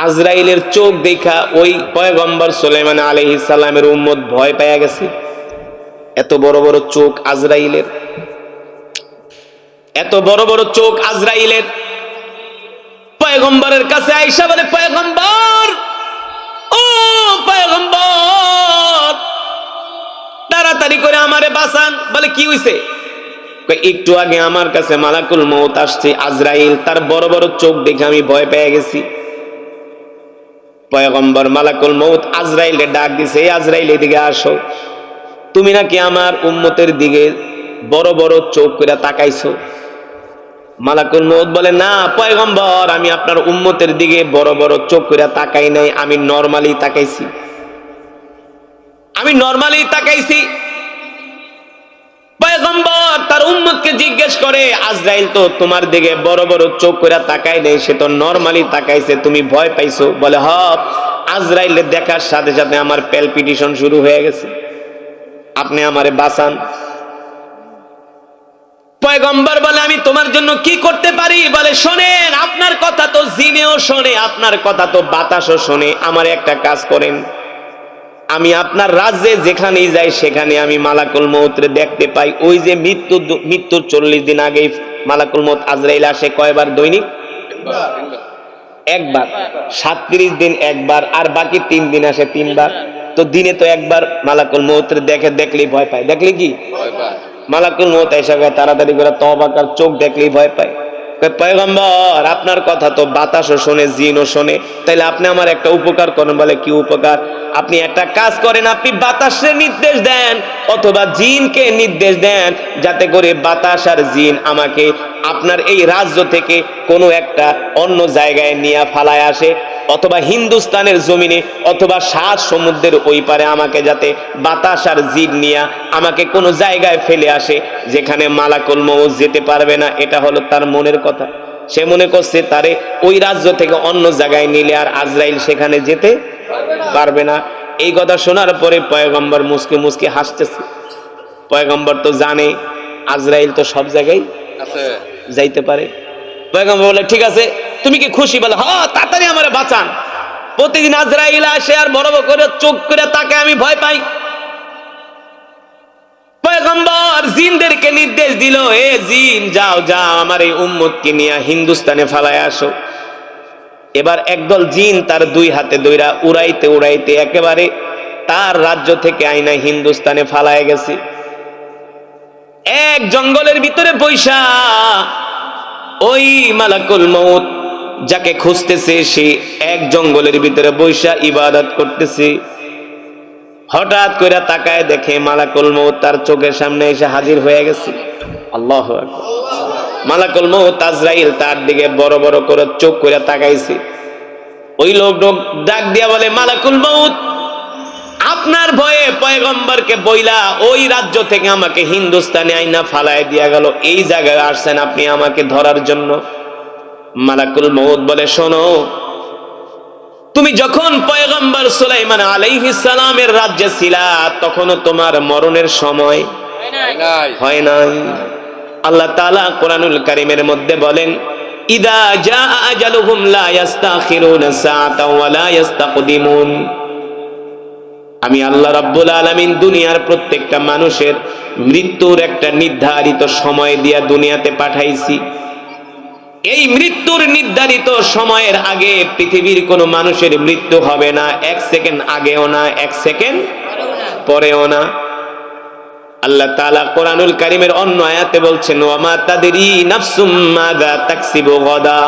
আজরাইলের চোখ দেখা ওই পয়গম্বর সুলাইমান আলাইহিস সালামের উম্মত ভয় পেয়ে গেছে। এত বড় বড় চোখ আজরাইলের, এত বড় বড় চোখ আজরাইলের। পয়গম্বরের কাছে আয়েশা বলে, পয়গম্বর, ও পয়গম্বর, তাড়াতাড়ি করে আমারে বাঁচান। বলে কি হইছে? একটু আগে আমার কাছে মালাকুল মউত আসছে, আজরাইল, তার বড় বড় চোখ দেখে আমি ভয় পেয়ে গেছি। পয়গম্বর মালাকুল মউত আজরাইলে ডাক দিছে, এই আজরাইল এদিকে আসো, তুমি নাকি আমার উম্মতের দিকে বড় বড় চোখ করে তাকাইছো। মালাকুল মউত বলে, না পয়গম্বর, আমি আপনার উম্মতের দিকে বড় বড় চোখ করে তাকাই নাই, আমি নরমালি তাকাইছি, আমি নরমালি তাকাইছি। পয়গম্বর তার উম্মতকে জিজ্ঞেস করে, আজরাইল তো তোমার দিকে বড় বড় চোখ করে তাকাই নাই, সে তো নরমালি তাকাইছে, তুমি ভয় পাইছো? বলে, হ, আজরাইলের দেখার সাথে সাথে আমার প্যালপিটেশন শুরু হয়ে গেছে, আপনি আমারে বাঁচান। পয়গম্বর বলে, আমি তোমার জন্য কি করতে পারি? বলে, শোনেন, আপনার কথা তো জিনেও শোনে, আপনার কথা তো বাতাসও শোনে, আমার একটা কাজ করেন, আমি আপনার রাজ্যে যেখানেই যাই সেখানে আমি মালাকুল মউতরে দেখতে পাই। ওই যে মৃত্যুর 40 দিন আগেই মালাকুল মউত আজরাইল আসে কয়বার? দৈনিক একবার। 37 দিন একবার, আর বাকি 3 দিন আসে 3 বার। তো দিনে তো একবার মালাকুল মউতরে দেখে, দেখলেই ভয় পায়। দেখলে কি ভয় পায়? মালাকুল মউত এসে তাড়াতাড়ি করে তওবা কর, চোখ দেখলেই ভয় পায়। পয়গম্বর, আপনার কথা তো বাতাসও শোনে, জিনও শোনে, তাইলে আপনি আমার একটা উপকার করেন। বলে, কি উপকার? আপনি একটা কাজ করেন, আপনি বাতাসে নির্দেশ দেন অথবা জিনকে নির্দেশ দেন, যাতে করে বাতাস আর জিন আমাকে আপনার এই রাজ্য থেকে কোনো একটা অন্য জায়গায় নিয়ে ফালায় আসে, অথবা হিন্দুস্তানের জমিনে অথবা 7 সমুদ্রের ওই পারে আমাকে যাতে বাতাস আর জিন নিয়ে আমাকে কোনো জায়গায় ফেলে আসে যেখানে মালাকুল মউত যেতে পারবে না। এটা হলো তার মনের কথা। সে মনে করছে তারে ওই রাজ্য থেকে অন্য জায়গায় নিলে আর আজরাইল সেখানে যেতে পারবে না। এই কথা শোনার পরে পয়গম্বর মুসকে মুসকে হাসতেছে। পয়গম্বর তো জানে আজরাইল তো সব জায়গায় যাইতে পারে। পয়গম্বর বলে, ঠিক আছে, তুমি কি খুশি? বলে, হ্যাঁ, তাড়াতাড়ি আমারে বাঁচান। প্রতিদিন আজরাইল আসে আর বড় বড় করে চোখ করে তাকে, আমি ভয় পাই। পয়গম্বর জিনদেরকে নির্দেশ দিল, এ জিন, যাও যাও, আমার এই উম্মতকে নিয়ে হিন্দুস্তানে ফালায় আসো। এবার একদল জিন তার 2 হাতে দইরা উড়াইতে উড়াইতে একেবারে তার রাজ্য থেকে আইনা হিন্দুস্তানে ফালায় গেছে। এক জঙ্গলের ভিতরে বৈশা ওই মালাকুল মউত যাকে খুঁজতেছে, সে এক জঙ্গলের ভিতরে বৈশা ইবাদত করতেছে। হঠাৎ করে তাকায় দেখে মালাকুল মউত তার চোখের সামনে এসে হাজির হয়ে গেছে। আল্লাহু আকবার। মালাকুল মউত আজরাইল তার দিকে বড় বড় করে চোখ করে তাকাইছে। ওই লোক ডাক দিয়া বলে, মালাকুল মউত, আপনার ভয়ে পয়গম্বরকে বইলা ওই রাজ্য থেকে আমাকে হিন্দুস্তানে আইনা ফালায় দিয়া গেল, এই জায়গায় আসছেন আপনি আমাকে ধরার জন্য। মালাকুল মউত বলে, শোনো, তুমি যখন পয়গম্বর সুলাইমান আলাইহিস সালামের রাজ্যে ছিলা তখনও তোমার মরণের সময় হয় নাই। আল্লাহ তাআলা কোরআনুল কারীমের মধ্যে বলেন, ইদা জাআ আজালুহুম লা ইস্তাখিরুনা সাআতা ওয়া লা ইস্তাকদিমুন। আমি আল্লাহ রাব্বুল আলামিন দুনিয়ার প্রত্যেকটা মানুষের মৃত্যুর একটা নির্ধারিত সময় দিয়া দুনিয়াতে পাঠাইছি। এই মৃত্যুর নির্ধারিত সময়ের আগে পৃথিবীর কোনো মানুষের মৃত্যু হবে না, 1 সেকেন্ড আগেও না, 1 সেকেন্ড পরেও না। আল্লাহ তাআলা কোরআনুল কারীমের অন্য আয়াতে বলছেন, ওয়ামা তাদরি নাফসুম মাযা তাকসিবু গাদা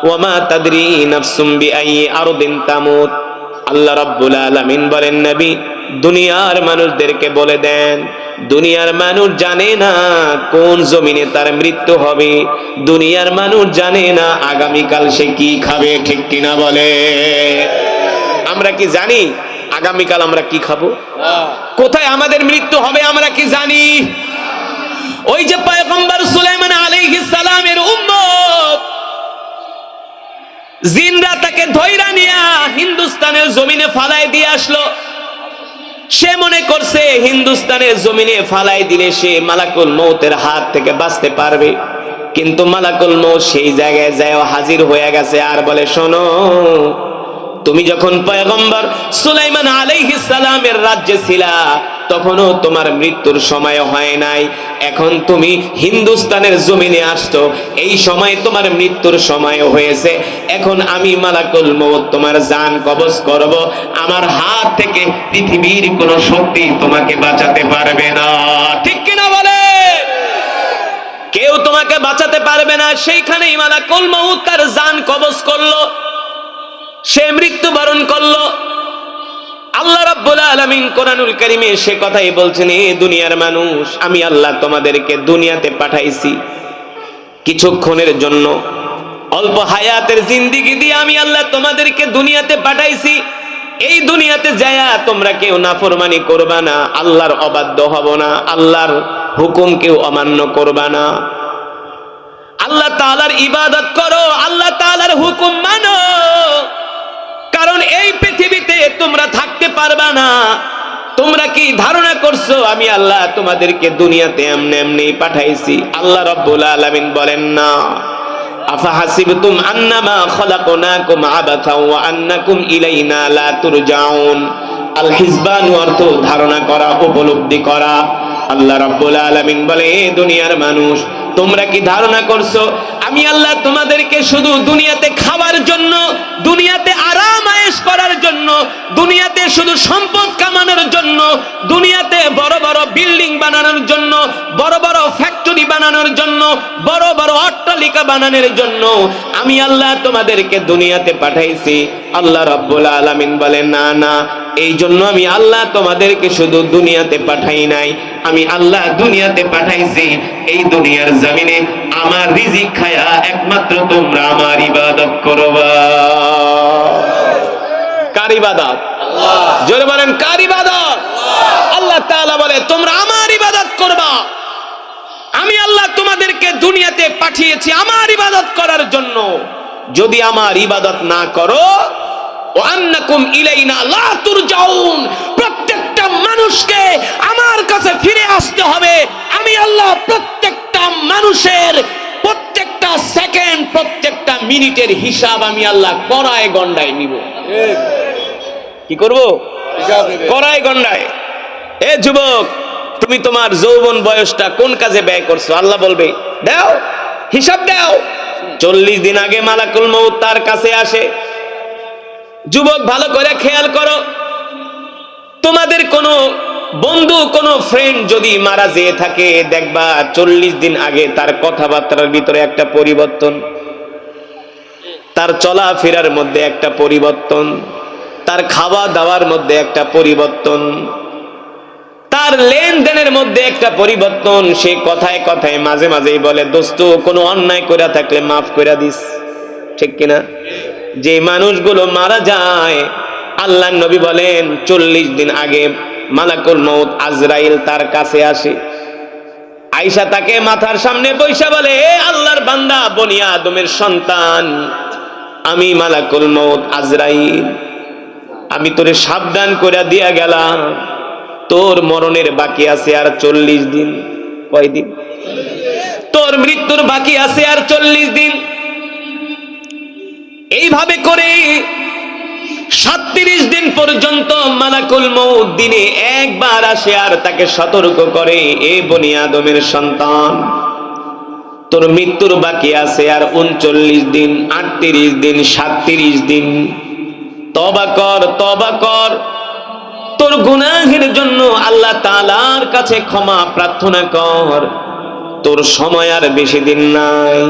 ওয়ামা তাদরি নাফসুম বিআইয়ি আরদিন তামুত। আল্লাহ রাব্বুল আলামিন বলেন, নবী, দুনিয়ার মানুষদেরকে বলে দেন, দুনিয়ার মানুষ জানে না কোন জমিনে তার মৃত্যু হবে, দুনিয়ার মানুষ জানে না আগামীকাল সে কি খাবে, ঠিক কিনা বলে? আমরা কি জানি আগামীকাল আমরা কি খাবো, কোথায় আমাদের মৃত্যু হবে আমরা কি জানি? ওই যে পয়গম্বর সুলাইমান আলাইহিস সালামের উম্মত জিনরা তাকে ধইরা নিয়া হিন্দুস্তানের জমিনে ফালায় দিয়ে আসলো। সে মনে করছে হিন্দুস্তানের জমিনে ফালাই দিলে সে মালাকুল মউতের হাত থেকে বাঁচতে পারবে, কিন্তু মালাকুল মউত সেই জায়গায় যায় হাজির হয়ে গেছে আর বলে, শোনো, তুমি যখন পয়গম্বর সুলাইমান আলাইহিস সালামের রাজ্যে ছিলা তখনও তোমার মৃত্যুর সময় হয় নাই। এখন তুমি হিন্দুস্তানের জমিনে আসছো, এই সময় তোমার মৃত্যুর সময় হয়েছে। এখন আমি মালাকুল মউত তোমার জান কবজ করব। আমার হাত থেকে পৃথিবীর কোনো শক্তি তোমাকে বাঁচাতে পারবে না। ঠিক কিনা বলে? কেউ তোমাকে বাঁচাতে পারবে না। সেইখানেই মালাকুল মউত তার জান কবজ করলো, সে মৃত্যুবরণ করলো। আল্লাহ রাব্বুল আলামিন কোরআনুল কারীমে সে কথাই বলছেন, এ দুনিয়ার মানুষ, আমি আল্লাহ তোমাদেরকে দুনিয়াতে পাঠাইছি কিছুক্ষণের জন্য, অল্প হায়াতের জিন্দেগি দিয়ে আমি আল্লাহ তোমাদেরকে দুনিয়াতে পাঠাইছি। এই দুনিয়াতে যায়া তোমরা কেউ নাফরমানি করবা না, আল্লাহর অবাধ্য হব না, আল্লাহর হুকুম কেউ অমান্য করবা না, আল্লাহ তাআলার ইবাদত করো, আল্লাহ তাআলার হুকুম মানো। কারণ এই পৃথিবীতে তোমরা থাকতে পারবা না। তোমরা কি ধারণা করছো আমি আল্লাহ তোমাদেরকে দুনিয়াতে এমনি এমনি পাঠাইছি? আল্লাহ রাব্বুল আলামিন বলেন না, আফাহাসিবতুম আন্নামা খলাকনাকুম আবাথাও ওয়া আন্নাকুম ইলাইনা লা তুরজাউন। আল হিসবান অর্থ ধারণা করা, উপলব্ধি করা। আল্লাহ রাব্বুল আলামিন বলে, এ দুনিয়ার মানুষ, তোমরা কি ধারণা করছো আমি আল্লাহ তোমাদেরকে শুধু দুনিয়াতে খাওয়ার জন্য, দুনিয়াতে আরাম আয়েশ করার জন্য, দুনিয়াতে শুধু সম্পদ কামানোর জন্য, দুনিয়াতে বড় বড় বিল্ডিং বানানোর জন্য, বড় বড় ফ্যাক্টরি বানানোর জন্য, বড় বড় অট্টালিকা বানানোর জন্য আমি আল্লাহ তোমাদেরকে দুনিয়াতে পাঠাইছি? আল্লাহ রাব্বুল আলামিন বলেন, না না, এই জন্য আমি আল্লাহ তোমাদেরকে শুধু দুনিয়াতে পাঠাই নাই, আমি আল্লাহ দুনিয়াতে পাঠাইছি এই দুনিয়ার জমিনে আমার রিজিক খায়া একমাত্র তোমরা আমার ইবাদত করবা। কার ইবাদত? আল্লাহ। জোরে বলেন, কার ইবাদত? আল্লাহ তাআলা বলে, তোমরা আমার ইবাদত করবা। আমি আল্লাহ তোমাদেরকে দুনিয়াতে পাঠিয়েছি আমার ইবাদত করার জন্য। যদি আমার ইবাদত না করো, ওয়া আন্নাকুম ইলাইনা লা তুরজাউন, প্রত্যেকটা মানুষকে আমার কাছে ফিরে আসতে হবে। আমি আল্লাহ প্রত্যেকটা মানুষের প্রত্যেকটা সেকেন্ড, প্রত্যেকটা মিনিটের হিসাব আমি আল্লাহ কড়ায় গন্ডায় নিব। কি করব? কড়ায় গন্ডায়। এ যুবক, তুমি তোমার যৌবন বয়সটা কোন কাজে ব্যয় করছো? আল্লাহ বলবে, দাও, হিসাব দাও। 40 দিন আগে মালাকুল মউত তার কাছে আসে। যুবক, ভালো করে খেয়াল করো, তোমাদের কোনো বন্ধু, কোনো ফ্রেন্ড যদি মারা যেয়ে থাকে, দেখবা 40 দিন আগে তার কথাবার্তার ভিতরে একটা পরিবর্তন, তার চলাফেরার মধ্যে একটা পরিবর্তন, তার খাওয়া দাওয়ার মধ্যে একটা পরিবর্তন, তার লেনদেনের মধ্যে একটা পরিবর্তন। সে কথায় কথায় মাঝে মাঝেই বলে, দোস্ত, কোনো অন্যায় করে থাকলে মাফ করে দিস। ঠিক কিনা? যে মানুষগুলো মারা যায়, আল্লাহর নবী বলেন 40 দিন আগে মালাকুল মউত আজরাইল তার কাছে আসে। আয়েশা তাকে মাথার সামনে বইসা বলে, হে আল্লাহর বান্দা, বনি আদমের সন্তান, আমি মালাকুল মউত আজরাইল, আমি তোরে সাবধান করে দিয়া গেলাম, তোর মরণের বাকি আছে আর 40 দিন। কয় দিন? তোর মৃত্যুর বাকি আছে আর 40 দিন। এইভাবে করে 37 দিন পর্যন্ত মালাকুল মউত দিনে একবার আসে আর তাকে সতর্ক করে, এ বনি আদমের সন্তান, তোর মৃত্যুর বাকি আছে আর 39 দিন, 38 দিন, 37 দিন। তওবা কর, তওবা কর, তোর গুনাহের জন্য আল্লাহ তাআলার কাছে ক্ষমা প্রার্থনা কর, তোর সময় আর বেশি দিন নাই।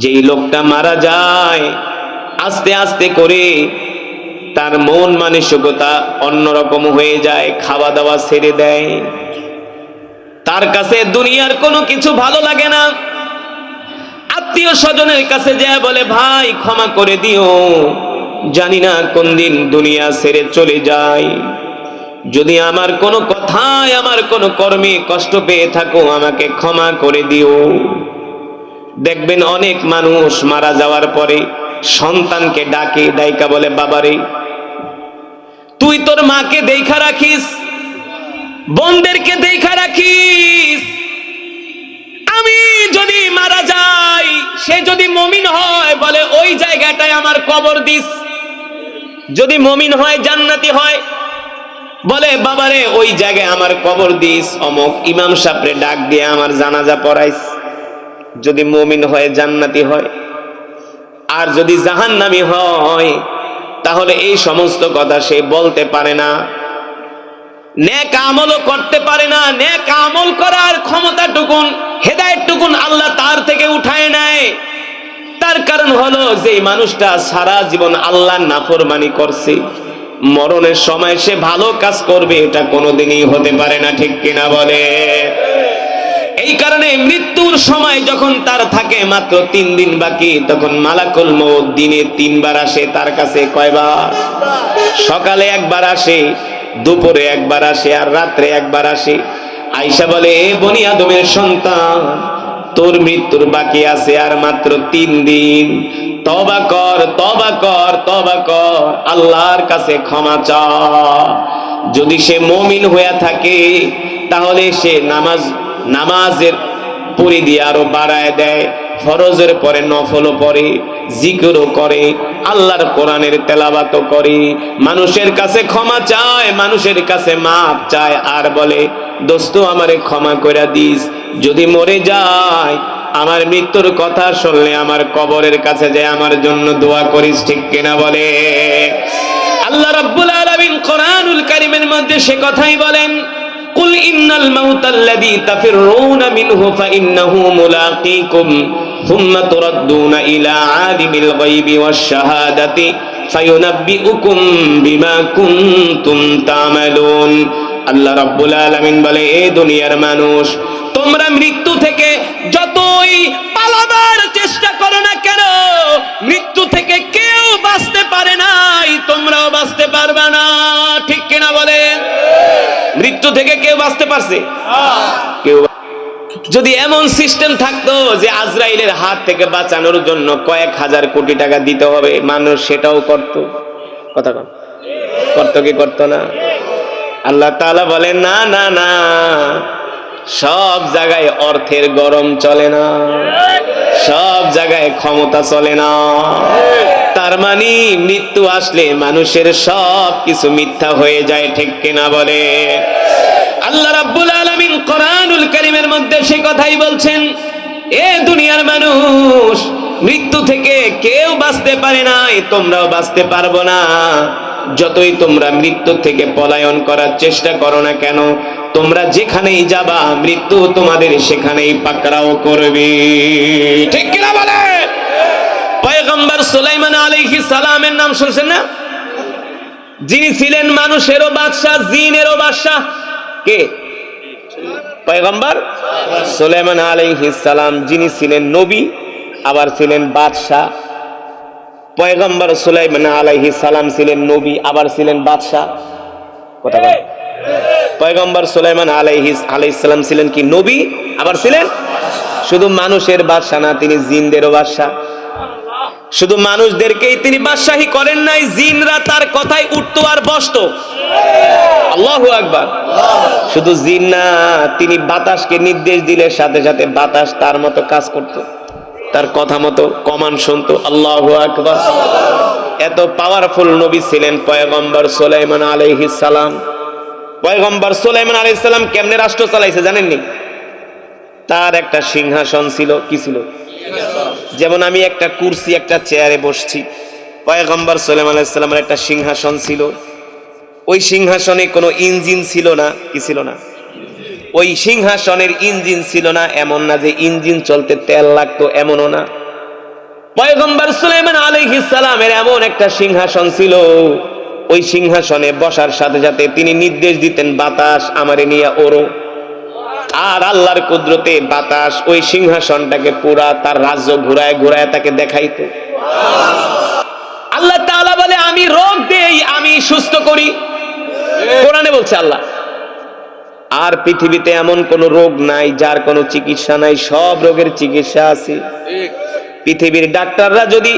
যেই লোকটা মারা যায়, আস্তে আস্তে করে তার মন মানসিকতা অন্যরকম হয়ে যায়, খাওয়া দাওয়া ছেড়ে দেয়, তার কাছে দুনিয়ার কোনো কিছু ভালো লাগে না। আত্মীয় স্বজনের কাছে যায় বলে, ভাই ক্ষমা করে দিও, জানি না কোন দিন দুনিয়া ছেড়ে চলে যায়, যদি আমার কোনো কথায়, আমার কোনো কর্মে কষ্ট পেয়ে থাকো, আমাকে ক্ষমা করে দিও। দেখবেন অনেক মানুষ মারা যাওয়ার পরে সন্তানকে ডাকে, ডাইকা বলে, বাবারে, তুই তোর মাকে দেখা রাখিস, বোনদেরকে দেখা রাখিস, আমি যদি মারা যাই, সে যদি মুমিন হয়, বলে ওই জায়গাটায় আমার কবর দিস। যদি মুমিন হয় জান্নাতি হয়, বলে বাবারে ওই জায়গায় আমার কবর দিস, অমুক ইমাম সাহেবরে ডাক দিয়ে আমার জানাজা পড়াইস। যদি মুমিন হয় জান্নাতি হয়। আর যদি জাহান্নামী হয় তাহলে এই সমস্ত কথা সে বলতে পারে না, নেক আমলও করতে পারে না। নেক আমল করার ক্ষমতাটুকুন, হেদায়েতটুকুন আল্লাহ তার থেকে উঠায় নেয়। তার কারণ হলো যে মানুষটা সারা জীবন আল্লাহর নাফরমানি করছে, মরণের সময় সে ভালো কাজ করবে এটা কোনোদিনই হতে পারে না, ঠিক কিনা বলে? এই কারণে মৃত্যুর সময় যখন তার থাকে মাত্র 3 দিন বাকি, তখন মালাকুল মউত দিনে 3 বার আসে তার কাছে। কয়বার? সকালে একবার আসে, দুপুরে একবার আসে, আর রাত্রে একবার আসে। আয়েশা বলে, এ বনি আদমের সন্তান, তোর মৃত্যুর বাকি আছে আর মাত্র 3 দিন। তওবা কর, তওবা কর, তওবা কর, আল্লাহর কাছে ক্ষমা চা। যদি সে মুমিন হয়ে থাকে তাহলে সে নামাজের পরিধি আরো বাড়ায় দেয়, ফরজের পরে নফলও পড়ে, জিকিরও করে, আল্লাহর কোরআনের তেলাওয়াতও করে, মানুষের কাছে ক্ষমা চায়, মানুষের কাছে মাপ চায়, আর বলে দোস্ত আমারে ক্ষমা করে দিস। যদি মরে যায় আমার মৃত্যুর কথা শুনলে আমার কবরের কাছে যায় আমার জন্য দোয়া করিস, ঠিক কিনা বলে? আল্লাহ রাব্বুল আলামিন কোরআনুল কারীমের মধ্যে সে কথাই বলেন, কুল ইন্নাল মাউতাল্লাযী তাফিররুনা মিনহু ফাইন্নাহু মুলাকীকুম সুম্মা তুরাদ্দুনা ইলা আলিমিল গায়বি ওয়াশ শাহাদাতি ফায়ুনাব্বিউকুম বিমা কুনতুম তা'মালুন। আল্লাহ রাব্বুল আলামিন বলে, এ দুনিয়ার মানুষ, তোমরা মৃত্যু থেকে যতই পালাবার চেষ্টা করো না কেন, মৃত্যু থেকে কেউ বাঁচতে পারে নাই, তোমরাও বাঁচতে পারবে না, ঠিক কিনা বলেন? মৃত্যু থেকে কেউ বাঁচতে পারছে? কেউ। যদি এমন সিস্টেম থাকতো যে আজরাইলের হাত থেকে বাঁচানোর জন্য কয়েক হাজার কোটি টাকা দিতে হবে, মানুষ সেটাও করত। কথা কন, করতো কি করতো না? আল্লাহ তাআলা বলেন, না না না, সব জায়গায় অর্থের গরম চলে না, সব জায়গায় ক্ষমতা চলে না। তার মানে মৃত্যু আসলে মানুষের সব কিছু মিথ্যা হয়ে যায়, ঠিক কিনা বলে? আল্লাহ রাব্বুল আলামিন কোরআনুল কারীমের মধ্যে সেই কথাই বলছেন, এ দুনিয়ার মানুষ, মৃত্যু থেকে কেউ বাঁচতে পারে না, তোমরাও বাঁচতে পারবো না। যতই তোমরা মৃত্যু থেকে পলায়ন করার চেষ্টা করো না কেন, তোমরা যেখানেই যাবা মৃত্যু তোমাদের সেখানেই পাকড়াও করবে, ঠিক কিনা বলে? পয়গম্বর সুলাইমান আলাইহিস সালামের নাম শুনছেন না? যিনি ছিলেন মানুষেরও বাদশা, জিনেরও বাদশা। কে? পয়গম্বর সুলাইমান আলাইহিস সালাম, যিনি ছিলেন নবী আবার ছিলেন বাদশা। পয়গম্বর সুলাইমান আলাইহিস সালাম ছিলেন নবী আবার ছিলেন বাদশা। কথা বল। পয়গম্বর সুলাইমান আলাইহিস সালাম ছিলেন কি? নবী, আবার ছিলেন শুধু মানুষের বাদশা না, তিনি জিনদেরও বাদশা। শুধু মানুষদেরকেই তিনি বাদশাহী করেন নাই, জিনরা তার কথায় উঠতো আর বসতো। আল্লাহু আকবার। শুধু জিন না, তিনি বাতাসকে নির্দেশ দিলে সাথে সাথে বাতাস তার মতো কাজ করত, তার কথা মতো কমান্ড শুনতো। আল্লাহু আকবার। এত পাওয়ারফুল নবী ছিলেন পয়গম্বর সুলাইমান আলাইহিস সালাম। পয়গম্বর সুলাইমান আলাইহিস সালাম কেমনে রাষ্ট্র চালাইছে জানেননি? তার একটা সিংহাসন ছিল। কি ছিল? যেমন আমি একটা কুরসি, একটা চেয়ারে বসছি, পয়গম্বর সুলাইমান আলাইহিস সালামের একটা সিংহাসন ছিল। ওই সিংহাসনে কোনো ইঞ্জিন ছিল না। কি ছিল না? ওই সিংহাসনের ইঞ্জিন ছিল না। এমন না যে ইঞ্জিন চলতে তেল লাগতো, এমনও না। পয়গম্বর সুলাইমান আলাইহিস সালামের এমন একটা সিংহাসন ছিল, ওই সিংহাসনে বসার সাথে সাথে তিনি নির্দেশ দিতেন, বাতাস আমারে নিয়ে ওড়ো। আর আল্লাহর কুদরতে বাতাস ওই সিংহাসনটাকে পুরা তার রাজ্য ঘুরায় ঘুরায় তাকে দেখাইতো। আল্লাহ তাআলা বলে, আমি রোগ দেই, আমি সুস্থ করি। কোরআনে বলছে আল্লাহ। আর পৃথিবীতে এমন কোন রোগ নাই যার কোনো চিকিৎসা নাই, সব রোগের চিকিৎসা আছে। পৃথিবীর ডাক্তাররা যদি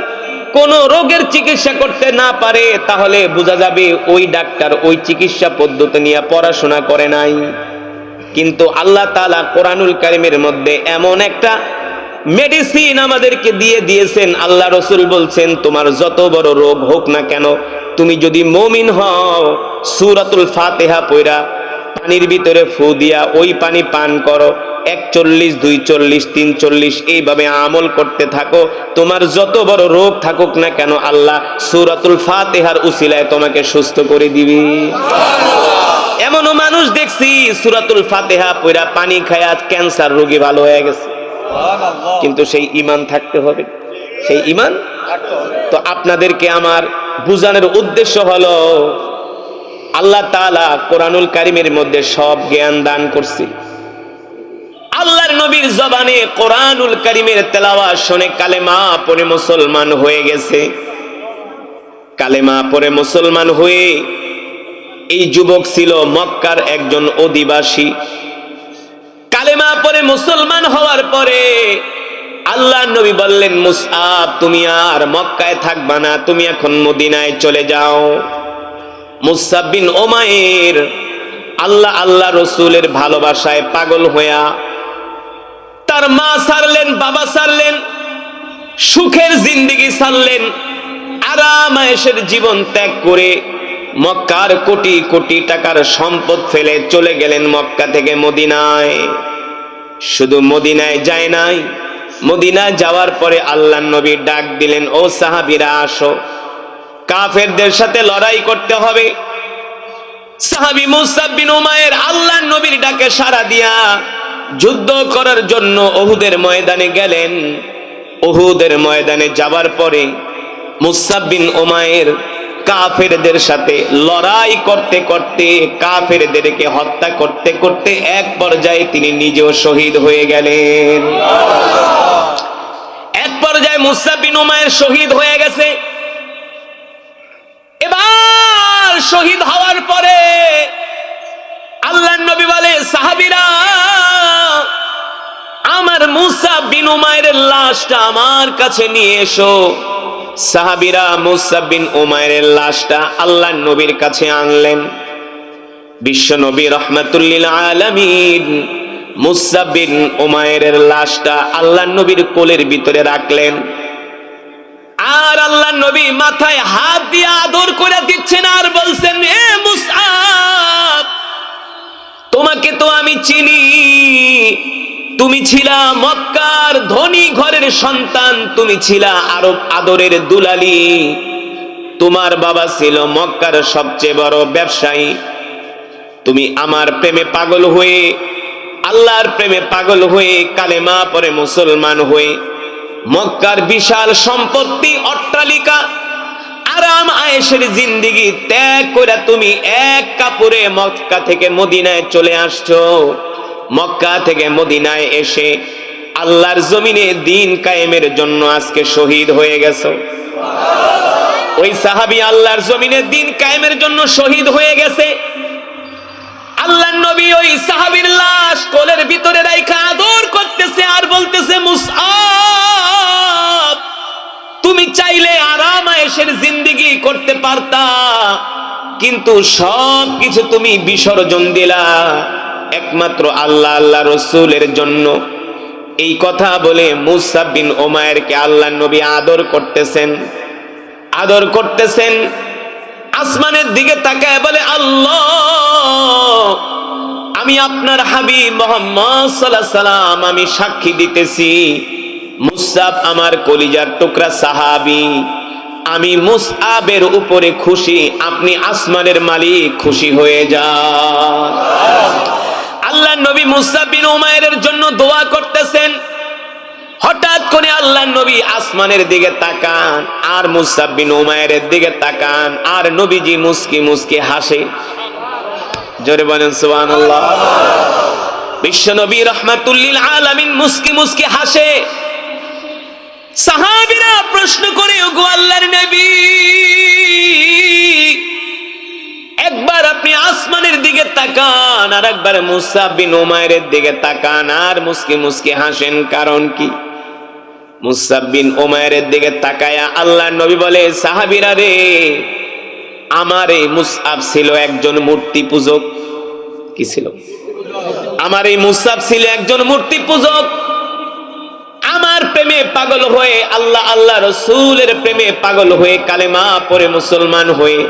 কোন রোগের চিকিৎসা করতে না পারে তাহলে বোঝা যাবে ওই ডাক্তার ওই চিকিৎসা পদ্ধতি নিয়ে পড়াশোনা করে নাই। কিন্তু আল্লাহ তাআলা কোরআনুল কারীমের মধ্যে এমন একটা মেডিসিন আমাদেরকে দিয়ে দিয়েছেন। আল্লাহ রাসূল বলছেন, তোমার যত বড় রোগ হোক না কেন, তুমি যদি মুমিন হও সূরাতুল ফাতিহা পড়া পানির ভিতরে ফু দিয়া ওই পানি পান করো, 41, 42, 43 এইভাবে আমল করতে থাকো, তোমার যত বড় রোগ থাকুক না কেন আল্লাহ সূরাতুল ফাতিহার উসিলায় তোমাকে সুস্থ করে দিবে। এমনও মানুষ দেখছি সূরাতুল ফাতিহা পড়া পানি খায়া ক্যান্সার রোগী ভালো হয়ে গেছে, কিন্তু সেই ঈমান থাকতে হবে, সেই ঈমান। তো আপনাদেরকে আমার বুঝানোর উদ্দেশ্য হলো আল্লাহ তাআলা কোরআনুল কারীমের মধ্যে সব জ্ঞান দান করছে। আল্লাহর নবীর জবানে কোরআনুল কারীমের তেলাওয়াত শুনে কালেমা পড়ে মুসলমান হয়ে গেছে। কালেমা পড়ে মুসলমান হয়ে এই যুবক ছিল মক্কার একজন অধিবাসী। কালেমা পড়ে মুসলমান হওয়ার পরে আল্লাহর নবী বললেন, মুসআব তুমি আর মক্কায় থাকবা না, তুমি এখন মদিনায় চলে যাও। মুসআব বিন উমাইর আল্লাহ রসুলের ভালোবাসায় পাগল হইয়া তার মা ছাড়লেন, বাবা ছাড়লেন, সুখের জিন্দেগি ছাড়লেন, আরাম আয়েশের জীবন ত্যাগ করে মক্কার কোটি কোটি টাকার সম্পদ ফেলে চলে গেলেন মক্কা থেকে মদিনায়। শুধু মদিনায় যায় নাই, মদিনায় যাওয়ার পরে আল্লাহর নবী ডাক দিলেন, ও সাহাবীরা আসো, কাফেরদের সাথে লড়াই করতে হবে। সাহাবী মুসআব বিন উমাইর আল্লাহর নবীর ডাকে সাড়া দিয়া যুদ্ধ করার জন্য উহুদের ময়দানে গেলেন। উহুদের ময়দানে যাবার পরে মুসআব বিন উমাইর কাফেরদের সাথে লড়াই করতে করতে, কাফেরদেরকে হত্যা করতে করতে এক পর্যায়ে তিনি নিজেও শহীদ হয়ে গেলেন। এক পর্যায়ে মুসআব বিন উমাইর শহীদ হয়ে গেছে। এবার শহীদ হওয়ার পরে আল্লাহর নবী বলে, সাহাবীরা আমার মুসআব বিন উমাইরের লাশটা আমার কাছে নিয়ে এসো। সাহাবীরা মুসআব বিন উমাইরের লাশটা আল্লাহর নবীর কাছে আনলেন। বিশ্ব নবী রাহমাতুল লিল আলামিন মুসআব বিন উমাইরের লাশটা আল্লাহর নবীর কোলের ভিতরে রাখলেন। আর আল্লাহর নবী মাথায় হাত দিয়ে আদর করে দিচ্ছেন আর বলছেন, এ মুসআব, তোমাকে তো আমি চিনি, তুমি ছিলা মক্কার ধনী ঘরের সন্তান, তুমি ছিলা আরব আদরের দুলালি, তোমার বাবা ছিল মক্কার সবচেয়ে বড় ব্যবসায়ী। তুমি আমার প্রেমে পাগল হয়ে, আল্লাহর প্রেমে পাগল হয়ে, কালেমা পড়ে মুসলমান হয়ে মক্কার বিশাল সম্পত্তি, অট্টালিকা, আরাম আয়েশের জিন্দেগি ত্যাগ করে তুমি এক কাপড়ে মক্কা থেকে মদিনায় চলে আসছো। মক্কা থেকে মদিনায় এসে আল্লাহর জমিনে দ্বীন কায়েমের জন্য আজকে শহীদ হয়ে গেছো। ওই সাহাবী আল্লাহর জমিনে দ্বীন কায়েমের জন্য শহীদ হয়ে গেছে। আল্লাহর নবী ওই সাহাবীর লাশ কোলের ভিতরে রাইখা আদর করতেছে আর বলতেছে, মুসআব, তুমি চাইলে আরাম আয়েশের জিন্দেগি করতে পারতা, কিন্তু সব কিছু তুমি বিসর্জন দিলা একমাত্র আল্লাহ রসুলের জন্য। এই কথা বলে মুসআব বিন উমাইরকে আল্লাহর নবী আদর করতেছেন। আসমানের দিকে তাকায় বলে, আল্লাহ, আমি আপনার হাবিব মুহাম্মদ সাল্লাল্লাহু আলাইহি সাল্লাম, আমি সাক্ষী দিতেছি মুসআব আমার কলিজার টুকরা সাহাবী, আমি মুসআবের উপরে খুশি, আপনি আসমানের মালিক, খুশি হয়ে যান। আল্লাহর নবী মুসআব বিন উমাইরের জন্য দোয়া করতেছেন। হঠাৎ করে আল্লাহর নবী আসমানের দিকে তাকান আর মুসআব বিন উমাইরের দিকে তাকান, আর নবীজি মুস্কি মুস্কি হাসে। জোরে বলেন সুবহানাল্লাহ। বিশ্ব নবী রাহমাতুল লিল আলামিন মুস্কি মুস্কি হাসে। সাহাবীরা প্রশ্ন করে, ওগো আল্লাহর নবী, একবার আপনি আসমানের দিকে তাকান আর একবার মুসআব বিন উমাইরের দিকে তাকান আর মুস্কি মুস্কি হাসেন, কারণ কি? মুসআব বিন উমাইরের দিকে তাকায়া আল্লাহর নবী বলে, সাহাবীরা রে, আমার এই মুসআব ছিল একজন মূর্তি পূজক। কি ছিল? আমার এই মুসআব ছিল একজন মূর্তি পূজক। আমার প্রেমে পাগল হয়ে, আল্লাহ আল্লাহ রসুলের প্রেমে পাগল হয়ে, কালেমা পড়ে মুসলমান হয়ে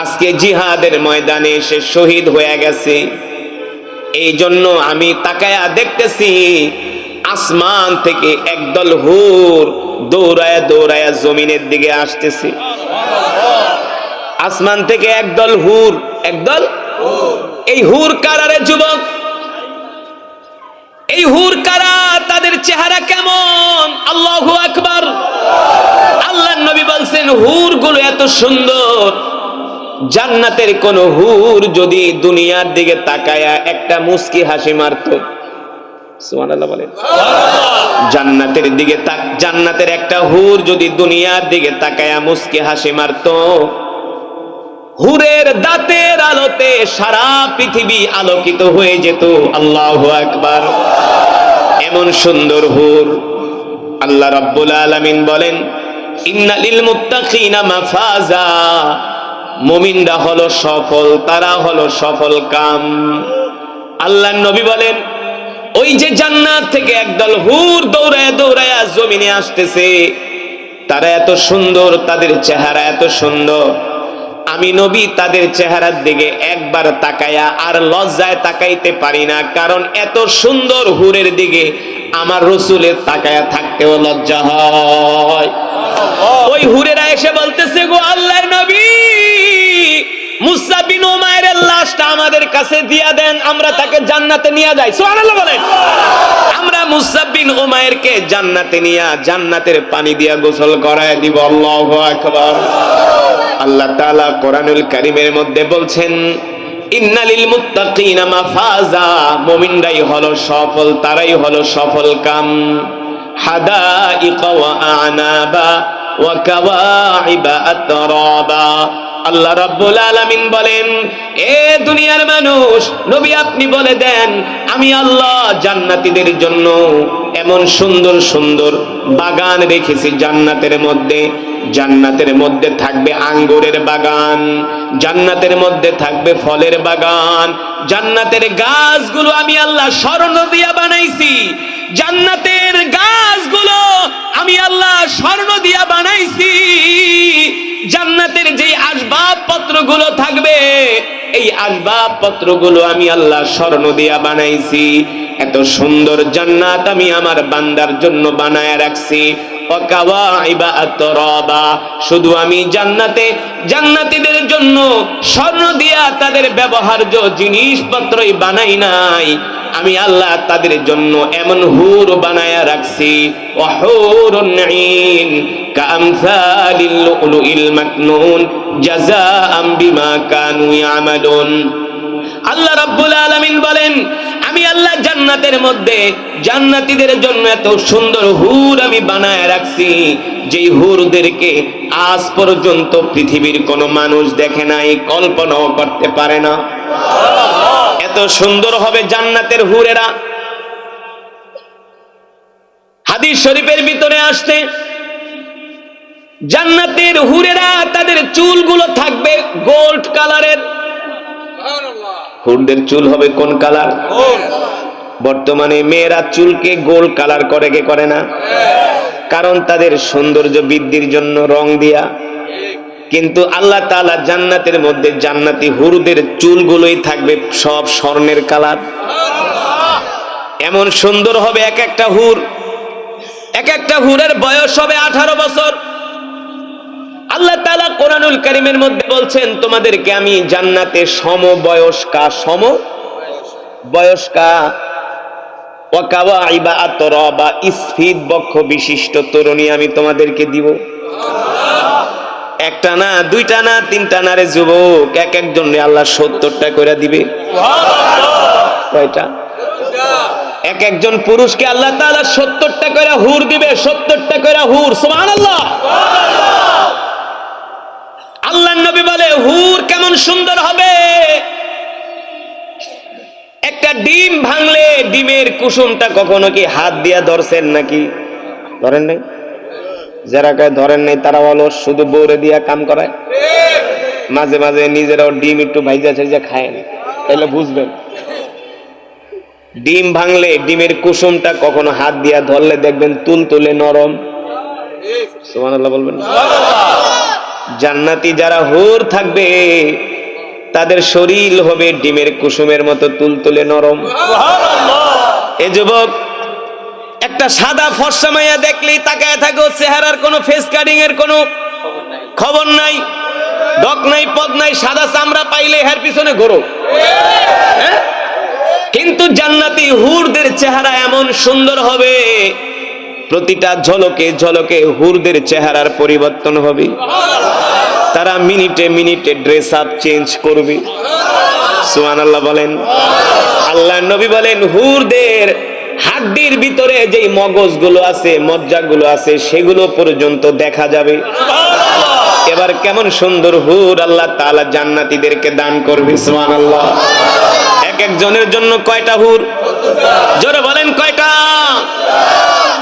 আজকে জিহাদের ময়দানে এসে শহীদ হয়ে গেছে। এই জন্য আমি তাকায়া দেখতেছি আসমান থেকে একদল হুর দৌড়ায়া দৌড়ায়া জমিনের দিকে আসতেছে। আসমান থেকে একদল হুর, একদল। এই হুর কারারে যুবক, এই হুর কারা, তাদের চেহারা কেমন? আল্লাহু আকবার। আল্লাহর নবী বলছেন হুর গুলো এত সুন্দর, জান্নাতের কোন হুর যদি দুনিয়ার দিকে তাকায়া একটা মুস্কি হাসি মারতো, সুবহানাল্লাহ বলেন, জান্নাতের দিকে জান্নাতের একটা হুর যদি দুনিয়ার দিকে তাকায়া মুস্কি হাসি মারতো, হুরের দাঁতের আলোতে সারা পৃথিবী আলোকিত হয়ে যেত। আল্লাহু আকবার। এমন সুন্দর হুর। আল্লাহ রাব্বুল আলামিন বলেন ইন্না লিল মুত্তাকিনা মাফাজা, মুমিনরা হলো সফল, তারা হলো সফল কাম। আল্লাহর নবী বলেন ওই যে জান্নাত থেকে একদল হুর দৌড়ায়া দৌড়ায়া জমিনে আসতেছে, তারা এত সুন্দর, তাদের চেহারা এত সুন্দর, আমি নবী তাদের চেহারার দিকে একবার তাকায়া আর লজ্জায় তাকাইতে পারি না, কারণ এত সুন্দর হুরের দিকে আমার রসুলের তাকায়া থাকতেও লজ্জা হয়। ওই হুরেরা এসে বলতেছে, গো আল্লাহর নবী, মুসা বিন উমাইরের লাশটা আমাদের কাছে দিয়া দেন, আমরা তাকে জান্নাতে নিয়ে যাই। সুবহানাল্লাহ বলেন। আমরা মুসা বিন উমাইরকে জান্নাতে নিয়া জান্নাতের পানি দিয়া গোসল করায় দিব। আল্লাহু আকবার। আল্লাহ তাআলা কোরআনুল কারীমের মধ্যে বলছেন ইন্নালিল মুত্তাকিনা মাফাজা, মুমিনরাই হলো সফল, তারাই হলো সফল কাম। হাদাইকা ওয়া আনাবা ওয়া কাওয়াইবা আতরাবা। আল্লাহ রাব্বুল আলামিন বলেন এ দুনিয়ার মানুষ, নবী আপনি বলে দেন আমি আল্লাহ জান্নাতীদের জন্য এমন সুন্দর সুন্দর বাগান রেখেছি জান্নাতের মধ্যে। জান্নাতের মধ্যে থাকবে আঙ্গুরের বাগান, জান্নাতের মধ্যে থাকবে ফলের বাগান, জান্নাতের গাছগুলো আমি আল্লাহ স্বর্ণ দিয়া বানাইছি। জান্নাতের গাছগুলো আমি আল্লাহ স্বর্ণ দিয়া বানাইছি। জান্নাতের যে আসবাবপত্রগুলো থাকবে, এই আসবাবপত্রগুলো আমি আল্লাহ স্বর্ণ দিয়া বানাইছি। এত সুন্দর জান্নাত আমি আমার বান্দার জন্য বানায় রাখছি। ওয়াকাওয়াইবা আতরাবা, শুধু আমি জান্নাতে জান্নাতীদের জন্য স্বর্ণ দিয়া তাদের ব্যবহার্য জিনিসপত্রই বানাই নাই, আমি আল্লাহ তাদের জন্য এমন হুর বানায়া রাখছি। ওয়াহুরুন ঈন কামসালিল লুলুইল মাকনুন জাযাআম বিমা কানু ইয়ামালুন। আল্লাহ রাব্বুল আলামিন বলেন আমি আল্লাহ জান্নাতের মধ্যে জান্নাতীদের জন্য এত সুন্দর হুর আমি বানায় রাখছি, যেই হুরদেরকে আজ পর্যন্ত পৃথিবীর কোনো মানুষ দেখে নাই, কল্পনাও করতে পারে না। এত সুন্দর হবে জান্নাতের হুরেরা। হাদিস শরীফের ভিতরে আসছে জান্নাতের হুরেরা তাদের চুলগুলো থাকবে গোল্ড কালারের। হুরদের চুল হবে কোন কালার? বর্তমানে মেয়েরা চুলকে গোল্ড কালার করে, কে করে না? কারণ তাদের সৌন্দর্য বৃদ্ধির জন্য রং দিয়া। কিন্তু আল্লাহ তাআলা জান্নাতের মধ্যে জান্নাতি হুরদের চুলগুলোই থাকবে সব স্বর্ণের কালার। এমন সুন্দর হবে এক একটা হুর। এক একটা হুরের বয়স হবে 18 বছর। আল্লাহ তাআলা কোরআনুল কারীমের মধ্যে বলছেন তোমাদেরকে আমি জান্নাতে সমবয়স্কা ওয়া কাওয়াইবা আতরাবা, স্ফীত বক্ষ বিশিষ্ট তরুণী আমি তোমাদেরকে দিব। একটা না, দুইটা না, তিনটা না রে যুবক, এক একজনে আল্লাহ 70টা করে দিবে। কয়টা? এক একজন পুরুষকে আল্লাহ তাআলা 70টা করে হুর দিবে, 70টা করে হুর। সুবহানাল্লাহ। আল্লাহর নবী বলে হুর কেমন সুন্দর হবে। একটা ডিম ভাঙলে ডিমের কুসুমটা কখনো কি হাত দিয়া ধরছেন নাকি? ধরেন নাই? যারা কয় ধরেন নাই তারা অলস, শুধু বউরে দিয়া কাম করায়। মাঝে মাঝে নিজেরাও ডিম একটু ভাইজা খায়, তাহলে বুঝবেন। ডিম ভাঙলে ডিমের কুসুমটা কখনো হাত দিয়া ধরলে দেখবেন তুলতুলে নরম। সুবহানাল্লাহ বলবেন। জান্নাতি যারা হুর থাকবে তাদের শরীর হবে ডিমের কুসুমের মতো তুলতুলে নরম। এ যুবক, একটা সাদা ফর্সা মাইয়া দেখলেই তাকায় থাকো, চেহারার কোনো ফেস কাটিং এর কোনো খবর নাই, ডক নাই, পদ নাই, সাদা চামড়া পাইলে এর পিছনে ঘোরো। কিন্তু জান্নাতি হুরদের চেহারা এমন সুন্দর হবে, প্রতিটা ঝলকে ঝলকে হুরদের চেহারার পরিবর্তন হবে। তারা মিনিটে মিনিটে ড্রেস আপ চেঞ্জ করবে। সুবহানাল্লাহ বলেন। আল্লাহর নবী বলেন, হুরদের হাড্ডির ভিতরে যেই মগজগুলো আছে, মজ্জাগুলো আছে, সেগুলো পর্যন্ত দেখা যাবে। এবার কেমন সুন্দর হুর আল্লাহ তাআলা জান্নাতীদেরকে দান করবে। সুবহানাল্লাহ। এক একজনের জন্য কয়টা হুর? জোরে বলেন কয়টা?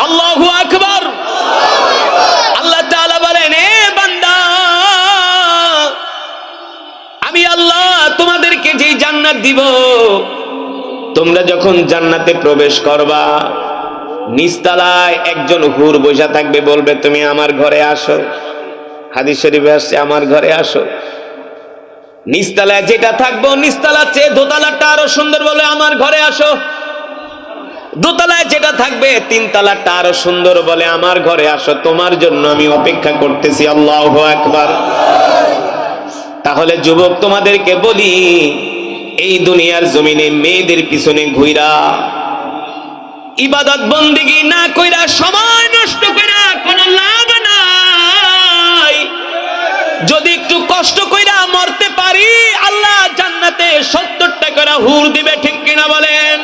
আল্লাহু আকবার। আল্লাহ তাআলা বলেন, এ বান্দা, আমি আল্লাহ তোমাদেরকে যেই জান্নাত দিব, তোমরা যখন জান্নাতে প্রবেশ করবা, নিচতলায় একজন হুর বসা থাকবে, বলবে তুমি আমার ঘরে আসো। হাদিস শরীফে আসছে, আমার ঘরে আসো। নিচতলায় যেটা থাকবো, নিচতলার চেয়ে দোতলাটা আরো সুন্দর, বলে আমার ঘরে আসো। দোতলায় যেটা থাকবে, তিনতলাটা আরো সুন্দর, বলে আমার ঘরে আসো, তোমার জন্য আমি অপেক্ষা করতেছি। আল্লাহু আকবার। তাহলে যুবক, তোমাদেরকে বলি, এই দুনিয়ার জমিনে মেয়েদের পিছনে ঘুইরা ইবাদত বন্দেগী না কইরা, সময় নষ্ট কইরা কোনো লাভ নাই। যদি একটু কষ্ট কইরা মরতে পারি, আল্লাহ জান্নাতে 70টা করে হুর দিবে। ঠিক কিনা বলেন?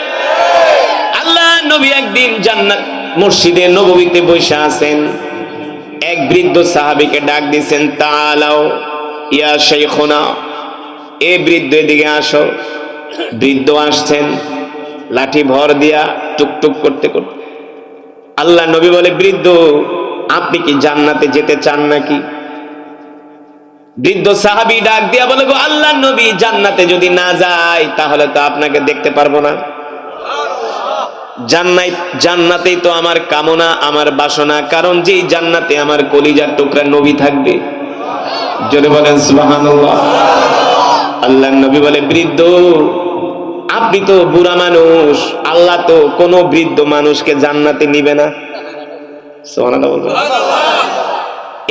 আল্লাহ নবী একদিন জান্নাত মসজিদে নববীতে বসে আছেন, এক বৃদ্ধ সাহাবীকে ডাক দিয়েছেন, তাআলাও ইয়া শাইখুনা, এ বৃদ্ধ এদিকে আসো। বৃদ্ধ আসছেন, লাঠি ভর দিয়া টুকটুক করতে করতে। আল্লাহ নবী বলে, বৃদ্ধ, আপনি কি জান্নাতে যেতে চান নাকি? বৃদ্ধ সাহাবী ডাক দিয়া বলে, গো আল্লাহ নবী, জান্নাতে যদি না যাই তাহলে তো আপনাকে দেখতে পারবো না। জান্নাতেই তো আমার কামনা, আমার বাসনা, কারণ যেই জান্নাতে আমার কলিজার টুকরা নবী থাকবে। জোরে বলেন সুবহানাল্লাহ। আল্লাহ নবী বলে, বৃদ্ধ, আপনি তো বুড়া মানুষ, আল্লাহ তো কোনো বৃদ্ধ মানুষকে জান্নাতে নিবে না। সুবহানাল্লাহ বলবেন।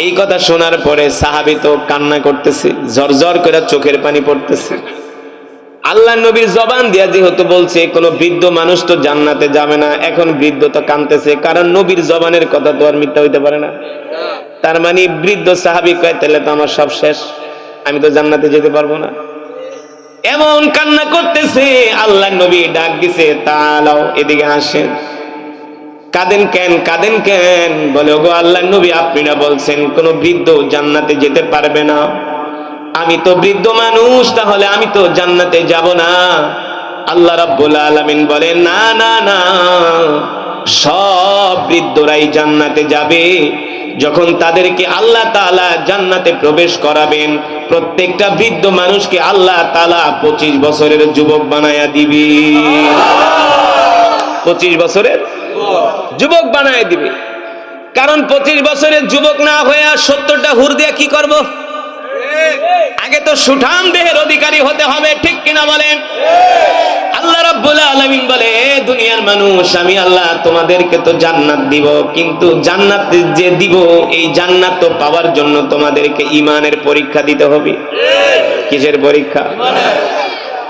এই কথা শোনার পরে সাহাবী তো কান্না করতেছে, ঝরঝর করে চোখের পানি পড়তেছে। আল্লাহ নবীর জবান দিয়া যেহেতু বলছে কোনো বৃদ্ধ মানুষ তো জান্নাতে যাবে না, এখন বৃদ্ধ তো কাঁদতেছে, কারণ নবীর জবানের কথা তো আর মিথ্যা হইতে পারে না। তার মানে বৃদ্ধ সাহাবী কয়, তাহলে তো আমার সব শেষ, আমি তো জান্নাতে যেতে পারবো না। এমন কান্না করতেছে, আল্লাহ নবী ডাক দিছে, তাআলাও এদিকে আসেন। কাঁদেন কেন, কাঁদেন কেন? বলে, ওগো আল্লাহ নবী, আপনি না বলছেন কোন বৃদ্ধ জান্নাতে যেতে পারবে না? আমি তো বৃদ্ধ মানুষ, তাহলে আমি তো জান্নাতে যাব না। আল্লাহ রাব্বুল আলামিন বলেন, না না না, সব বৃদ্ধরাই জান্নাতে যাবে। যখন তাদেরকে আল্লাহ তাআলা জান্নাতে প্রবেশ করাবেন, প্রত্যেকটা বৃদ্ধ মানুষকে আল্লাহ তাআলা 25 বছরের যুবক বানায়া দিবে। 25 বছরের যুবক বানায় দিবে। কারণ 25 বছরের যুবক না হয়ে 70টা হুর দিয়ে কি করব? আগে তো সুঠাম দেহের অধিকারী হতে হবে। ঠিক কিনা বলেন? আল্লাহ রাব্বুল আলামিন বলে, দুনিয়ার মানুষ, আমি আল্লাহ তোমাদেরকে তো জান্নাত দিব, কিন্তু জান্নাত যে দিব, এই জান্নাত তো পাওয়ার জন্য তোমাদেরকে ঈমানের পরীক্ষা দিতে হবে। কিসের পরীক্ষা?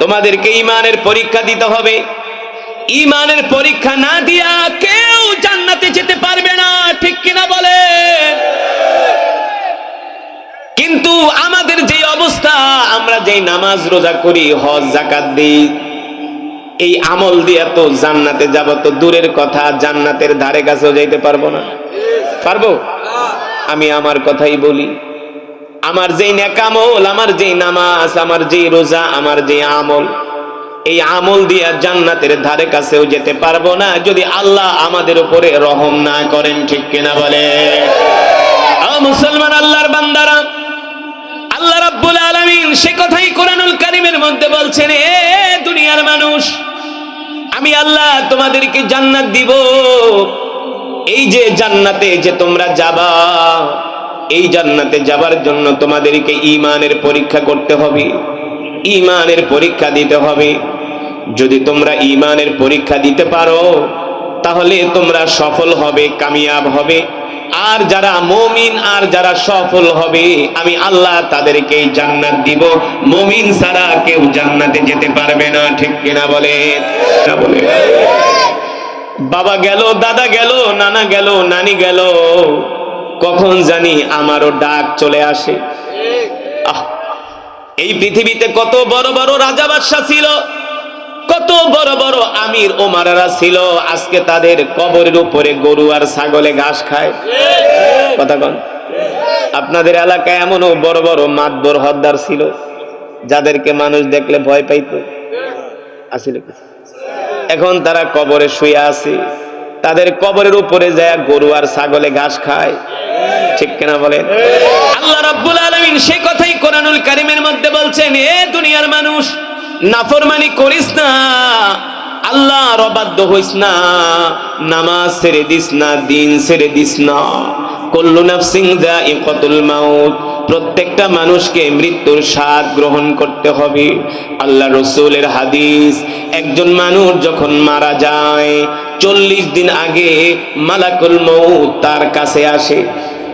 তোমাদেরকে ঈমানের পরীক্ষা দিতে হবে। ঈমানের পরীক্ষা না দিয়া কেউ জান্নাতে যেতে পারবে না। ঠিক কিনা বলেন? কিন্তু আমাদের যে অবস্থা, আমরা যেই নামাজ রোজা করি, হজ যাকাত দিই, এই আমল দিয়ে তো জান্নাতে যাব তো দূরের কথা, জান্নাতের ধারে কাছেও যাইতে পারবো না। পারবো? আমি আমার কথাই বলি, আমার যেই নেক আমল, আমার যেই নামাজ, আমার যেই রোজা, আমার যেই আমল, এই আমল দিয়ে জান্নাতের ধারে কাছেও যেতে পারবো না যদি আল্লাহ আমাদের উপরে রহম না করেন। ঠিক কিনা বলে? মুসলমান, আল্লাহর বান্দারা, আল্লাহ রাব্বুল আলামিন সে কথাই কোরআনুল কারীমের মধ্যে বলছেন, এ দুনিয়ার মানুষ, আমি আল্লাহ তোমাদেরকে জান্নাত দিব। এই যে জান্নাতে যে তোমরা যাবা, এই জান্নাতে যাবার জন্য তোমাদেরকে ঈমানের পরীক্ষা করতে হবে, ঈমানের পরীক্ষা দিতে হবে। যদি তোমরা ঈমানের পরীক্ষা দিতে পারো তাহলে তোমরা সফল হবে, কামিয়াব হবে। আর যারা মুমিন আর যারা সফল হবে আমি আল্লাহ তাদেরকে জান্নাত দিব। মুমিন ছাড়া কেউ জান্নাতে যেতে পারবে না, ঠিক কিনা বলেন? বাবা গেল, দাদা গেল, নানা গেল, নানি গেল, কখন জানি আমারও ডাক চলে আসে। এই পৃথিবীতে কত বড় বড় রাজা বাদশা ছিল, কত বড় বড় আমির ওমারারা ছিল, আজকে তাদের কবরের উপরে গরু আর ছাগলে ঘাস খায়। কথা কন। আপনাদের এলাকায় এমনও বড় বড় মাতবর হদ্দার ছিল যাদেরকে মানুষ দেখলে ভয় পাইতো, আসলে এখন তারা কবরে শুয়ে আছে, তাদের কবরের উপরে যায় গরু আর ছাগলে ঘাস খায়, ঠিক কিনা বলেন? আল্লাহ রাব্বুল আলামিন সেই কথাই কোরআনুল কারীমের মধ্যে বলছেন, এ দুনিয়ার মানুষ, নাফরমানি করিস না, আল্লাহর অবাধ্য হইস না, নামাজ ছেড়ে দিস না, দিন ছেড়ে দিস না। কুল্লু নাফসিন যায়িকাতুল মাউত, প্রত্যেকটা মানুষকে মৃত্যুর স্বাদ গ্রহণ করতে হবে। আল্লাহ রাসূলের হাদিস, একজন মানুষ যখন মারা যায় 40 দিন আগে মালাকুল মউত তার কাছে আসে।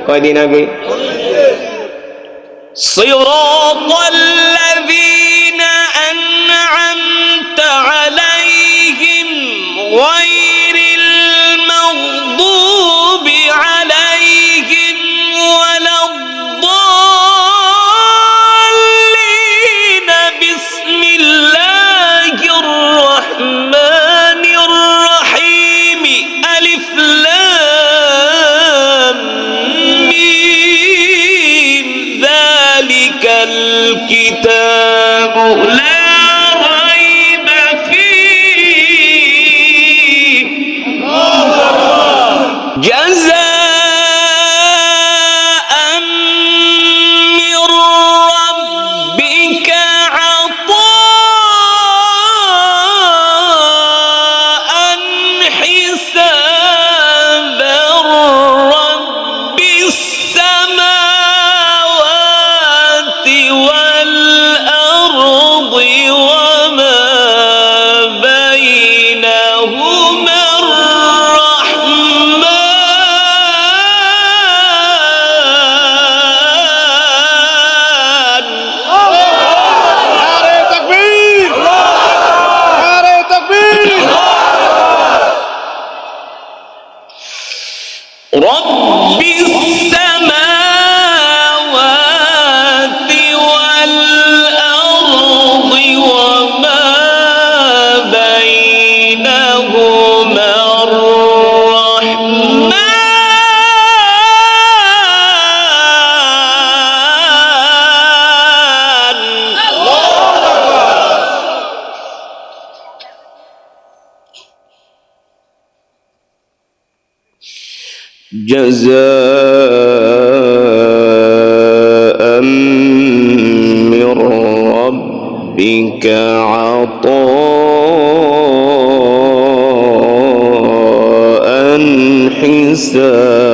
কয়দিন আগে? সিরাতাল্লাযীনা আন'আমতা আলাইহিম গায়রিল মাগদুবি আলাইহিম ওয়ালাদ-দাল্লিন। বিসমিল্লাহির রাহমানির রাহিম। আলিফ লাম মিম। যালিকাল কিতাবু লা রাইবা ফীহি জাযাআন মির রাব্বিকা আতাআন হিসাবার রাব্বিস সামাওয়াতি ওয়াল আরদি ওয়া মা বাইনাহুমার রাহমান। নারে তাকবীর! নারে তাকবীর! রব্বিস সামাওয়াতি ওয়াল আরদি ওয়া মা বাইনাহুমার রাহমান। জাযাআন মির রাব্বিকা আতাআন হিসাবা।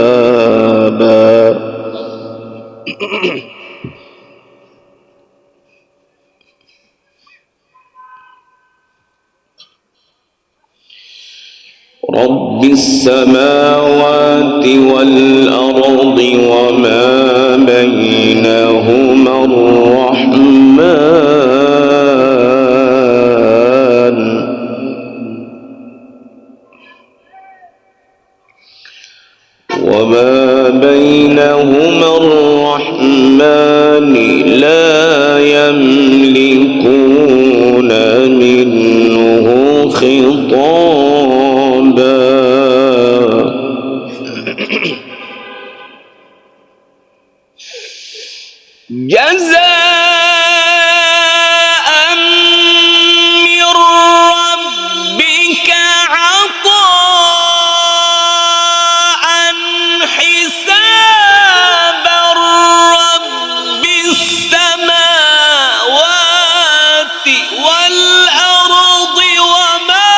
رب السماوات والأرض وما بينهما الرحمن. وما بينهما الرحمن لا يملكون منه خطابا. جزاء من ربك عطاء حسابا. رب السماوات والأرض وما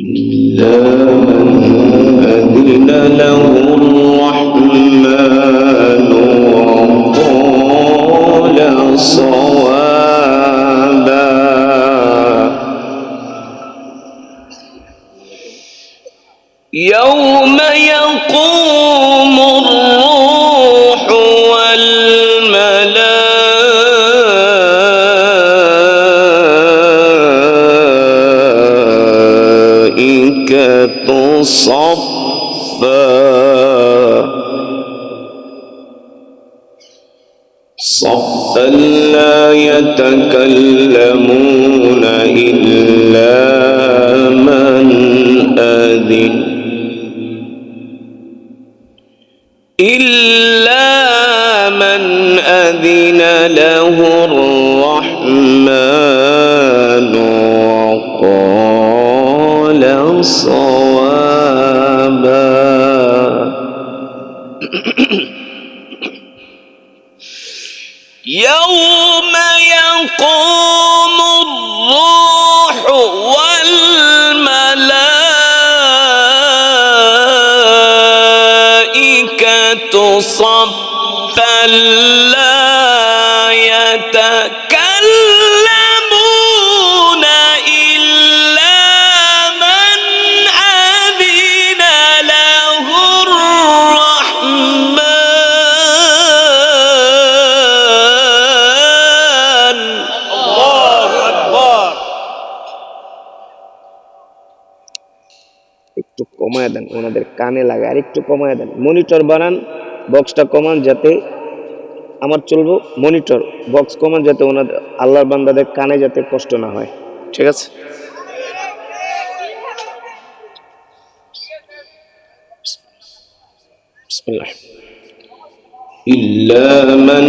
إلا من أذن له الرحمن وقال صوابا يوم يقوم الروح والملائكة صفا صفا لا يتكلمون إلا من أذن له الرحمن وقال صوابا يوم يقوم الروح والملائكة صفا لا يتكلمون إلا من أذن له الرحمن الله أكبر একটু কমায় দেন ওনাদের কানে লাগে আর একটু কমায় দেন মনিটর বানান বক্সটা কমান যাতে আমার চলবো মনিটর বক্স কমান যাতে ওনাদের আল্লাহর বান্দাদের কানে যাতে কষ্ট না হয় ঠিক আছে বিসমিল্লাহ ইল্লা মান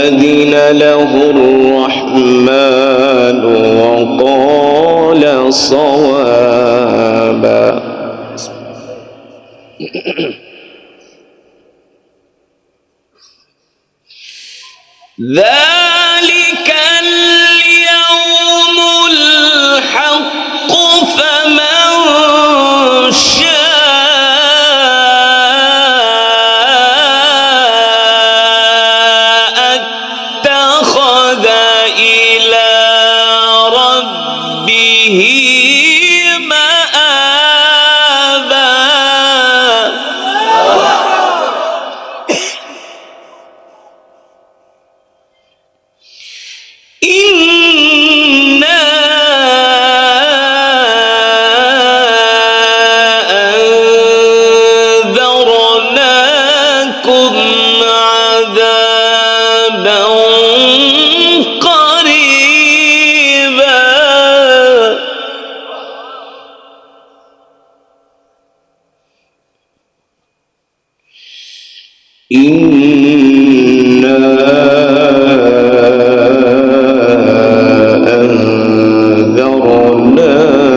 আযিনা লাহুর রাহমানু ওয়া ক্বালা সাওয়াবা ذلك اليوم الحق فمن شاء اتخذ إلى ربه مآبا إنا أنذرناكم عذابا قريبا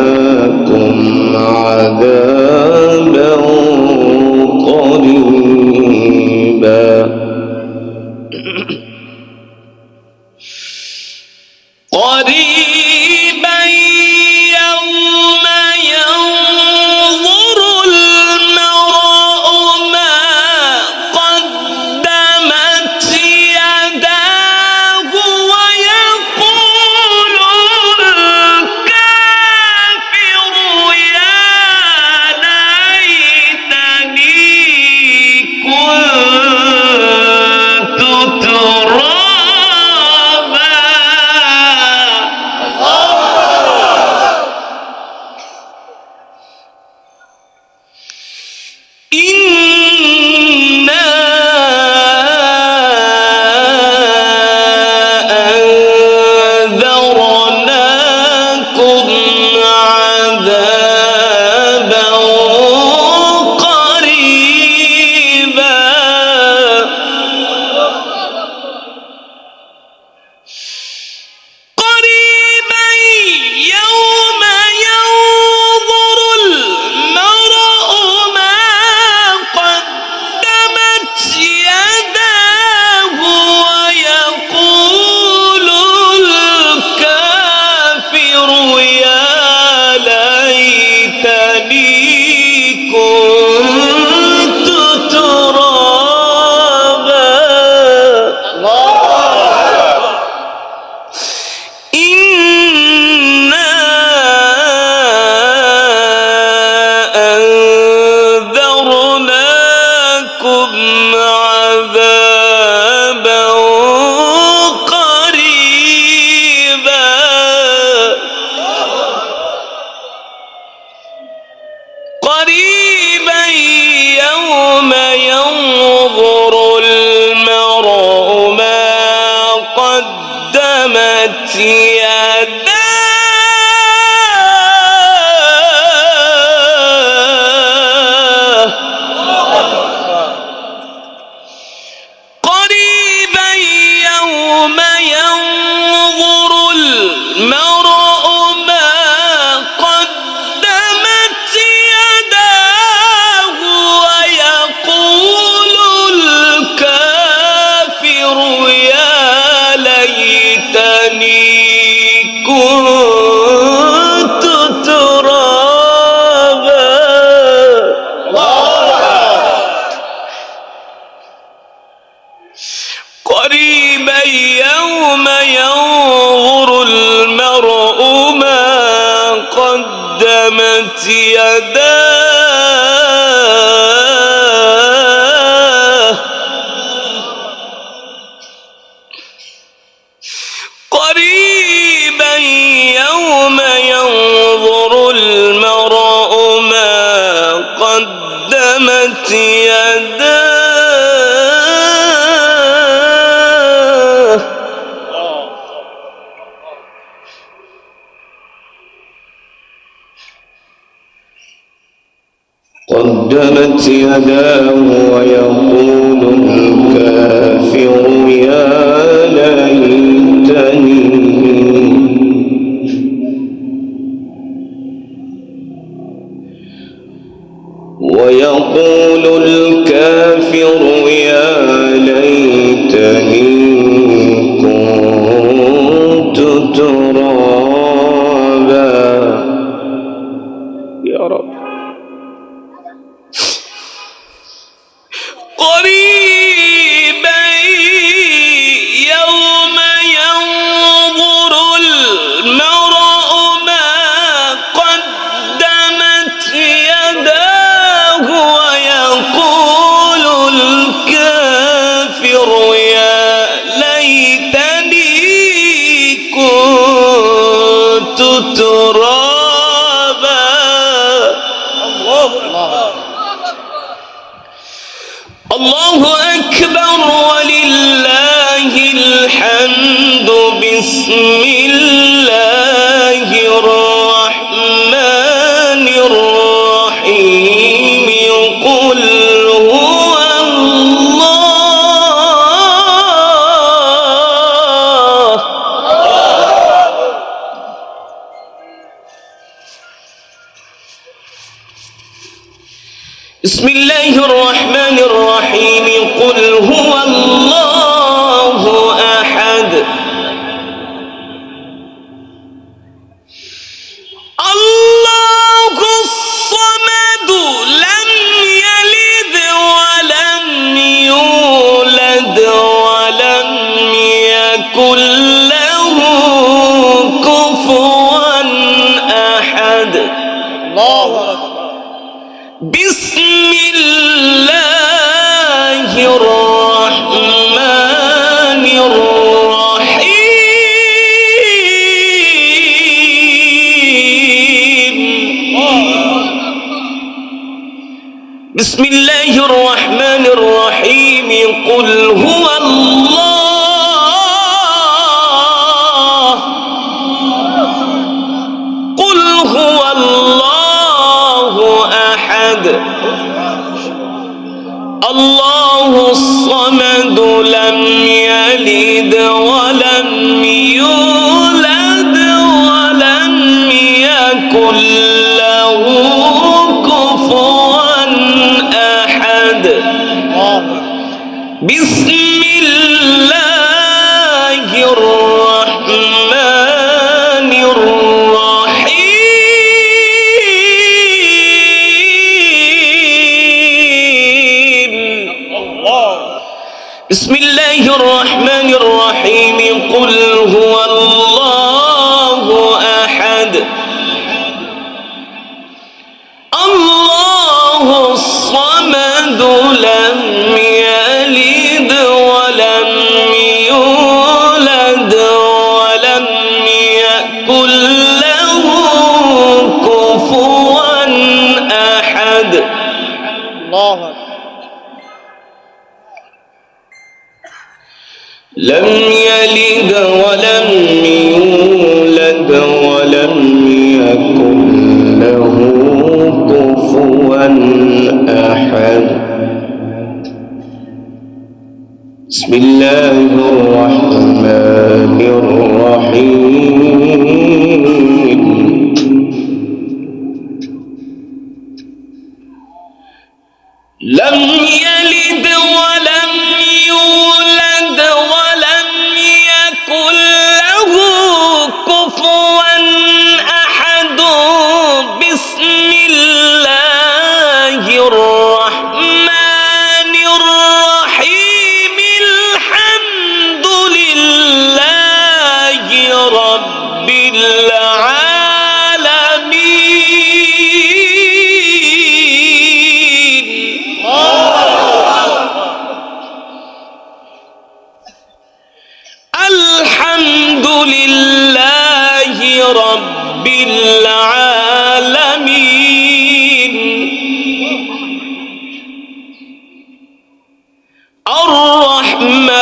أنذرناكم عذابا قريبا قريبا يوم ينظر المرء ما قدمت يداه ويقول الكافر يا ليتني كنت ترابا قدمت يداه قريبا يوم ينظر المرء ما قدمت يداه ويقول الكافر يا ليتني كنت ترابا قريبا يوم ينظر المرء ما قدمت يداه قريبا يوم ينظر المرء ما قدمت يداه قدمت يداه ويقول الكافر يا ليتني ويقول الكافر يا ليتني كنت ترابا يا رب قريبا يوم ينظر المرء ما قدمت يداه ويقول الكافر يا ليتني كنت ترابا الله أكبر ولله الحمد بسم الله الرحمن الرحيم قل هو الله بسم الله الرحمن الرحيم قل هو الله أحد الله الصمد لم يلد ولم يولد ولم يكن له كفوا أحد بسم الله الرحمن الرحيم بسم الله الرحمن الرحيم قل هو الله قل هو الله أحد الله الصمد لم يلد ولم يولد ولم يكن له كفوا أحد بسم الله الرحمن الرحيم بسم الله الرحمن الرحيم قل هو الله أحد الله الصمد لم يلد ولم يولد ولم يكن له كفوا أحد الله يلد ولم يولد ولم يكن له كفوا أحد. بسم الله الرحمن الرحيم. لم يلد ولم يولد ولم يكن له كفوا أحد. بسم الله الرحمن الرحيم. الحمد لله رب العالمين. الحمد لله رب العالمين. الرحمن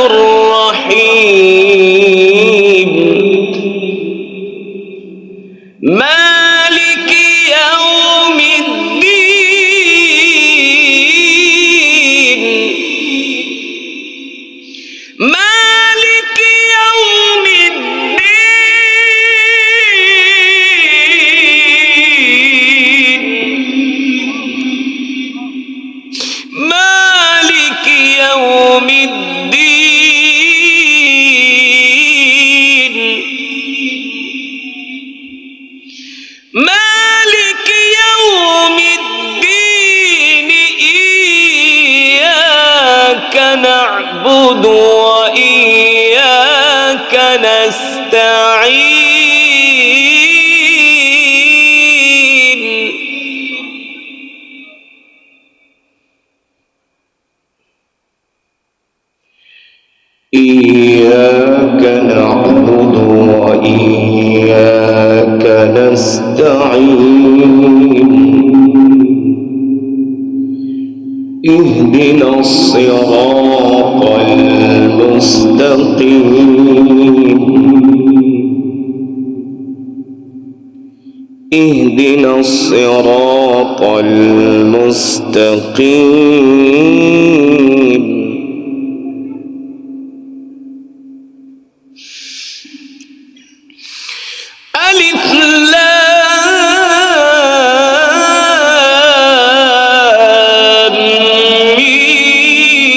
الرحيم. مالك يوم الدين. مالك يوم الدين. مالك يوم الدين. مالك يوم الدين. إياك نعبد وإياك نستعين. إياك نعبد وإياك نستعين. اهدنا الصراط المستقيم. اهدنا الصراط المستقيم. ألف لام ميم.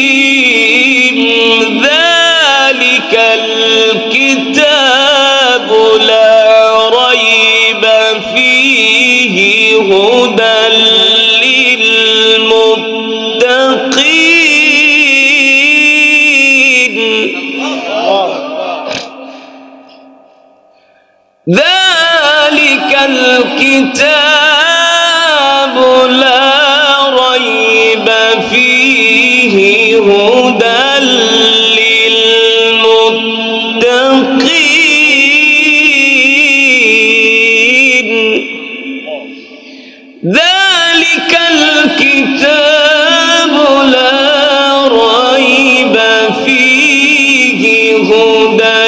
ذلك الكتاب لا ريب فيه هدى للمتقين. ذلك الكتاب لا ريب فيه هدى للمتقين. ذلك الكتاب لا ريب فيه هدى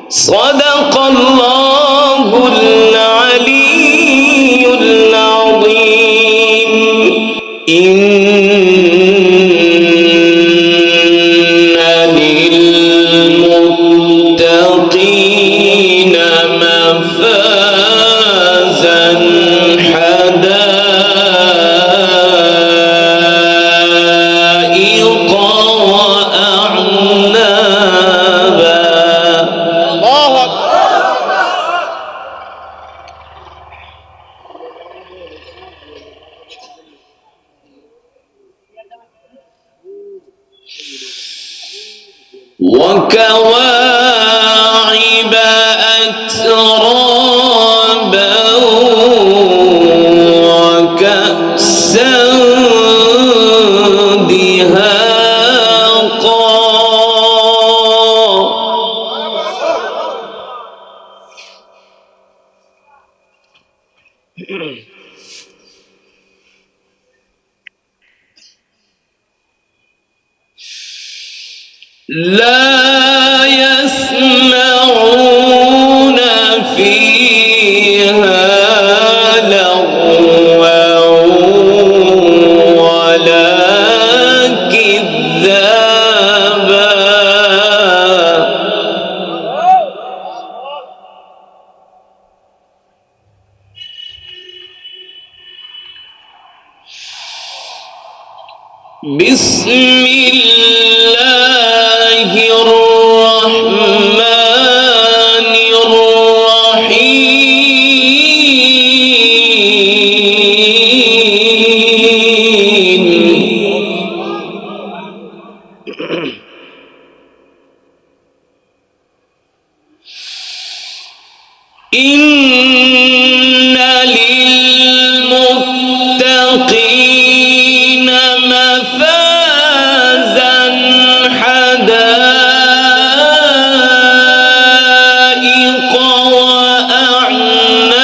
صدق الله العلي العظيم. إن للمتقين مفازا حدائق وأعنابا. الله أكبر. وكواعب أترابا وكأسا دهاقا. لا يسمعون فيها لغوا ولا كذابا بسم الله الرحمن الرحيم إن للمتقين مفازا حدائق وأعنابا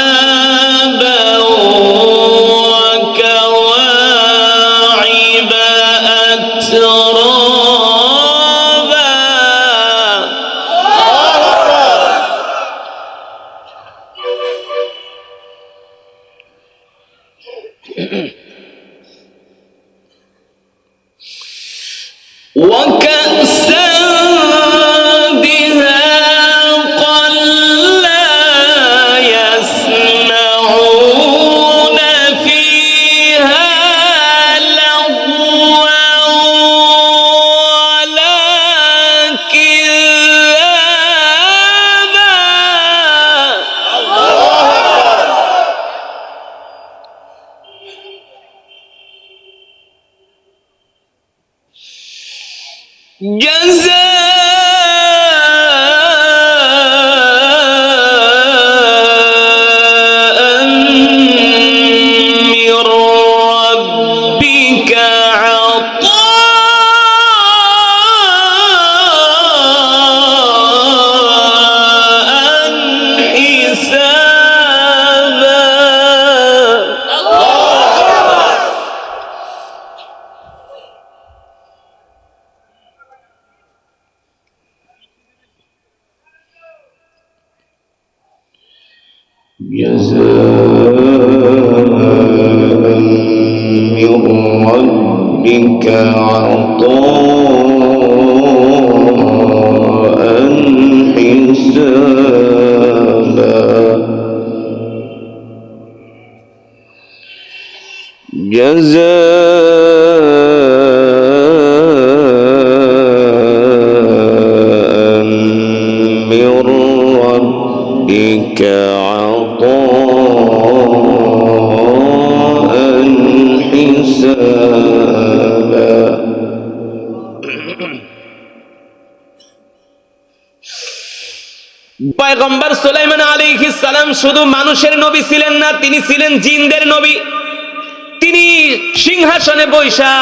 وكواعب أترابا وكأسا دهاقا لا يسمعون فيها لغوا ولا كذابا جزاء من ربك عطاء حسابا جزاء من ربك عطاء حسابا جزاء من ربك عطاء حسابا পয়গম্বর সুলাইমান আলাইহিস সালাম শুধু মানুষের নবী ছিলেন না, তিনি ছিলেন জিনদের নবী। তিনি সিংহাসনে বৈশা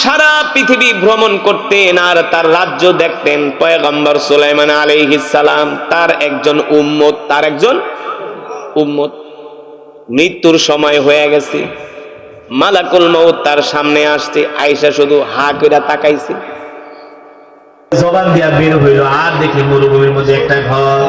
সারা পৃথিবী ভ্রমণ করতেন আর তার রাজ্য দেখতেন। পয়গম্বর সুলাইমান আলাইহিস সালাম তার একজন উম্মত। মৃত্যুর সময় হয়ে গেছে, মালাকুল মউত তার সামনে আসছে, আয়েশা শুধু হা কইরা তাকাইছে। জবান দিয়া বের হইল আর দেখি মরুভূমির মধ্যে একটা ঘর।